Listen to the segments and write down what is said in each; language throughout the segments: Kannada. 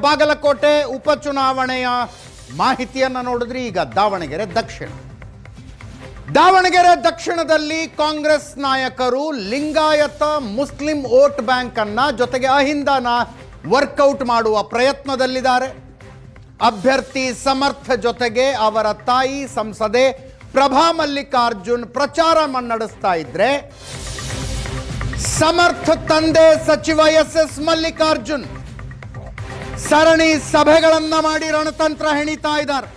ಬಾಗಲಕೋಟೆ ಉಪಚುನಾವಣೆಯ ಮಾಹಿತಿಯನ್ನು ನೋಡಿದ್ರೆ ಈಗ ದಾವಣಗೆರೆ ದಕ್ಷಿಣದಲ್ಲಿ ಕಾಂಗ್ರೆಸ್ ನಾಯಕರು ಲಿಂಗಾಯತ ಮುಸ್ಲಿಂ ವೋಟ್ ಬ್ಯಾಂಕ್ ಅನ್ನ ಜೊತೆಗೆ ಅಹಿಂದನ ವರ್ಕೌಟ್ ಮಾಡುವ ಪ್ರಯತ್ನದಲ್ಲಿದ್ದಾರೆ. ಅಭ್ಯರ್ಥಿ ಸಮರ್ಥ ಜೊತೆಗೆ ಅವರ ತಾಯಿ ಸಂಸದೆ ಪ್ರಭಾ ಮಲ್ಲಿಕಾರ್ಜುನ್ ಪ್ರಚಾರ ನಡೆಸ್ತಾ ಇದ್ರೆ, ಸಮರ್ಥ ತಂದೆ ಸಚಿವ ಎಸ್ ಮಲ್ಲಿಕಾರ್ಜುನ್ ಸರಣಿ ಸಭೆಗಳನ್ನ ಮಾಡಿ ರಣತಂತ್ರ ಹೆಣಿತಾ ಇದ್ದಾರೆ.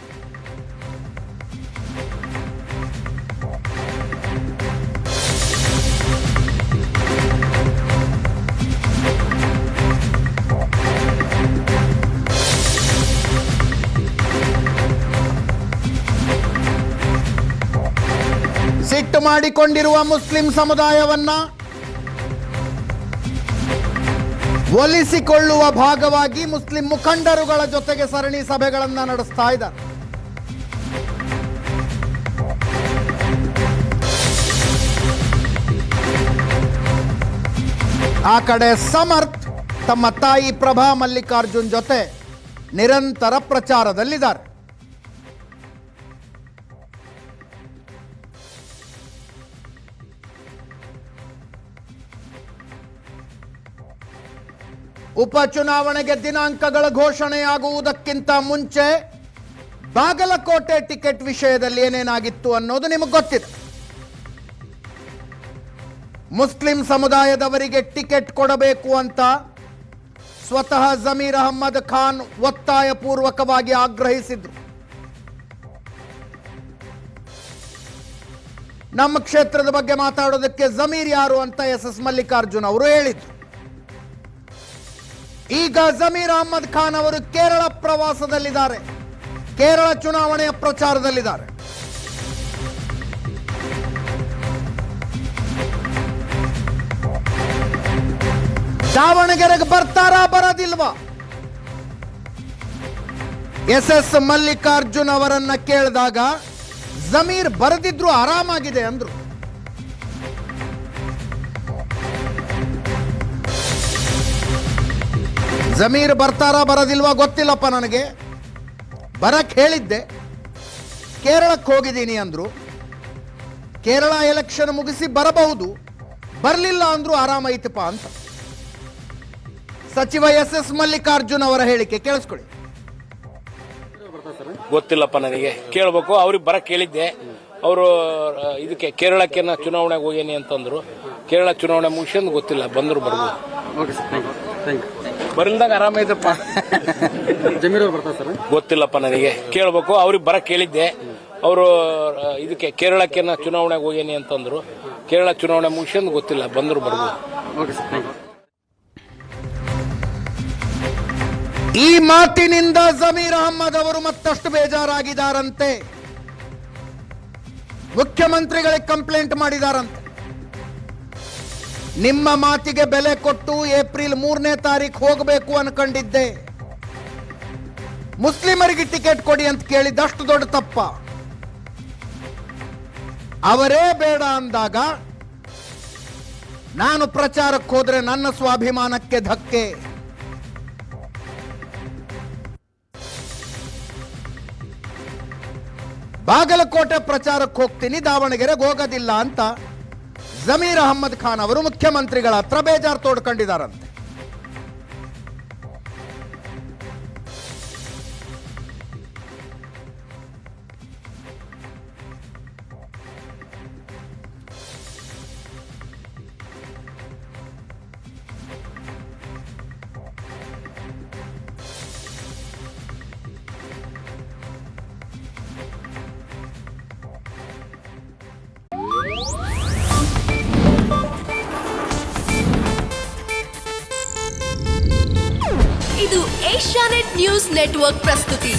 ಸಿಟ್ಟು ಮಾಡಿಕೊಂಡಿರುವ ಮುಸ್ಲಿಂ ಸಮುದಾಯವನ್ನ ಒಲಿಸಿಕೊಳ್ಳುವ ಭಾಗವಾಗಿ ಮುಸ್ಲಿಂ ಮುಖಂಡರುಗಳ ಜೊತೆಗೆ ಸರಣಿ ಸಭೆಗಳನ್ನು ನಡೆಸ್ತಾ ಇದ್ದಾರೆ. ಆ ಕಡೆ ಸಮರ್ಥ್ ತಮ್ಮ ತಾಯಿ ಪ್ರಭಾ ಮಲ್ಲಿಕಾರ್ಜುನ್ ಜೊತೆ ನಿರಂತರ ಪ್ರಚಾರದಲ್ಲಿದ್ದಾರೆ. ಉಪಚುನಾವಣೆಗೆ ದಿನಾಂಕಗಳ ಘೋಷಣೆಯಾಗುವುದಕ್ಕಿಂತ ಮುಂಚೆ ಬಾಗಲಕೋಟೆ ಟಿಕೆಟ್ ವಿಷಯದಲ್ಲಿ ಏನೇನಾಗಿತ್ತು ಅನ್ನೋದು ನಿಮಗೆ ಗೊತ್ತಿದೆ. ಮುಸ್ಲಿಂ ಸಮುದಾಯದವರಿಗೆ ಟಿಕೆಟ್ ಕೊಡಬೇಕು ಅಂತ ಸ್ವತಃ ಜಮೀರ್ ಅಹಮ್ಮದ್ ಖಾನ್ ಒತ್ತಾಯಪೂರ್ವಕವಾಗಿ ಆಗ್ರಹಿಸಿದ್ರು. ನಮ್ಮ ಕ್ಷೇತ್ರದ ಬಗ್ಗೆ ಮಾತಾಡೋದಕ್ಕೆ ಜಮೀರ್ ಯಾರು ಅಂತ ಎಸ್ ಮಲ್ಲಿಕಾರ್ಜುನ್ ಅವರು ಹೇಳಿದ್ರು. ಈಗ ಜಮೀರ್ ಅಹಮ್ಮದ್ ಖಾನ್ ಅವರು ಕೇರಳ ಪ್ರವಾಸದಲ್ಲಿದ್ದಾರೆ, ಕೇರಳ ಚುನಾವಣೆಯ ಪ್ರಚಾರದಲ್ಲಿದ್ದಾರೆ. ದಾವಣಗೆರೆಗೆ ಬರ್ತಾರಾ ಬರೋದಿಲ್ವಾ? ಎಸ್ ಮಲ್ಲಿಕಾರ್ಜುನ್ ಅವರನ್ನ ಕೇಳಿದಾಗ ಜಮೀರ್ ಬರೆದಿದ್ರು ಆರಾಮಾಗಿದೆ ಅಂದ್ರು. ಜಮೀರ್ ಬರ್ತಾರಾ ಬರೋದಿಲ್ವಾ ಗೊತ್ತಿಲ್ಲಪ್ಪ, ನನಗೆ ಬರಕ್ ಹೇಳಿದ್ದೆ, ಕೇರಳಕ್ಕೆ ಹೋಗಿದ್ದೀನಿ ಅಂದ್ರು. ಕೇರಳ ಎಲೆಕ್ಷನ್ ಮುಗಿಸಿ ಬರಬಹುದು, ಬರಲಿಲ್ಲ ಅಂದ್ರು ಆರಾಮೈತಪ್ಪ ಅಂತ ಸಚಿವ ಎಸ್ ಮಲ್ಲಿಕಾರ್ಜುನ್ ಅವರ ಹೇಳಿಕೆ ಕೇಳಿಸ್ಕೊಳ್ಳಿ. ಗೊತ್ತಿಲ್ಲಪ್ಪ, ನನಗೆ ಕೇಳಬೇಕು. ಅವ್ರಿಗೆ ಬರಕ್ ಹೇಳಿದ್ದೆ. ಅವರು ಇದಕ್ಕೆ ಕೇರಳಕ್ಕೆ ಚುನಾವಣೆಗೆ ಹೋಗೇನಿ ಅಂತಂದ್ರು. ಕೇರಳ ಚುನಾವಣೆ ಮುಗಿಸ್ಕೊಂಡು ಗೊತ್ತಿಲ್ಲ, ಬಂದ್ರು ಬರ್ಬೋದು. ಬರಲ್ದಾಗ ಆರಾಮ ಇದಪ್ಪ. ಜಮೀರ್ ಅವ್ರು ಬರ್ತಾರೆ ಸರ್? ಗೊತ್ತಿಲ್ಲಪ್ಪ, ನನಗೆ ಕೇಳಬೇಕು. ಅವ್ರಿಗೆ ಬರಕ್ ಹೇಳಿದ್ದೆ. ಅವರು ಇದಕ್ಕೆ ಕೇರಳಕ್ಕೆ ಚುನಾವಣೆಗೆ ಹೋಗೇನಿ ಅಂತಂದ್ರು. ಕೇರಳ ಚುನಾವಣೆ ಮುಗಿಸ್ಕೊಂಡು ಗೊತ್ತಿಲ್ಲ, ಬಂದ್ರು ಬರ್ಬೋದು. ಈ ಮಾತಿನಿಂದ ಜಮೀರ್ ಅಹಮ್ಮದ್ ಅವರು ಮತ್ತಷ್ಟು ಬೇಜಾರಾಗಿದ್ದಾರಂತೆ. ಮುಖ್ಯಮಂತ್ರಿಗಳಿಗೆ ಕಂಪ್ಲೇಂಟ್ ಮಾಡಿದಾರಂತೆ. ನಿಮ್ಮ ಮಾತಿಗೆ ಬೆಲೆ ಕೊಟ್ಟು ಏಪ್ರಿಲ್ 3ನೇ ತಾರೀಕು ಹೋಗಬೇಕು ಅನ್ಕೊಂಡಿದ್ದೆ, ಮುಸ್ಲಿಮರಿಗೆ ಟಿಕೆಟ್ ಕೊಡಿ ಅಂತ ಕೇಳಿದಷ್ಟು ದೊಡ್ಡ ತಪ್ಪ. ಅವರೇ ಬೇಡ ಅಂದಾಗ ನಾನು ಪ್ರಚಾರಕ್ಕೆ ಹೋದ್ರೆ ನನ್ನ ಸ್ವಾಭಿಮಾನಕ್ಕೆ ಧಕ್ಕೆ. ಬಾಗಲಕೋಟೆ ಪ್ರಚಾರಕ್ಕೆ ಹೋಗ್ತೀನಿ, ದಾವಣಗೆರೆಗೆ ಹೋಗೋದಿಲ್ಲ ಅಂತ ಜಮೀರ್ ಅಹಮ್ಮದ್ ಖಾನ್ ಅವರು ಮುಖ್ಯಮಂತ್ರಿಗಳ ಹತ್ರ ಬೇಜಾರು ತೋಡ್ಕೊಂಡಿದ್ದಾರಂತೆ. ಇದು ಏಷ್ಯಾನೆಟ್ ನ್ಯೂಸ್ ನೆಟ್ವರ್ಕ್ ಪ್ರಸ್ತುತಿ.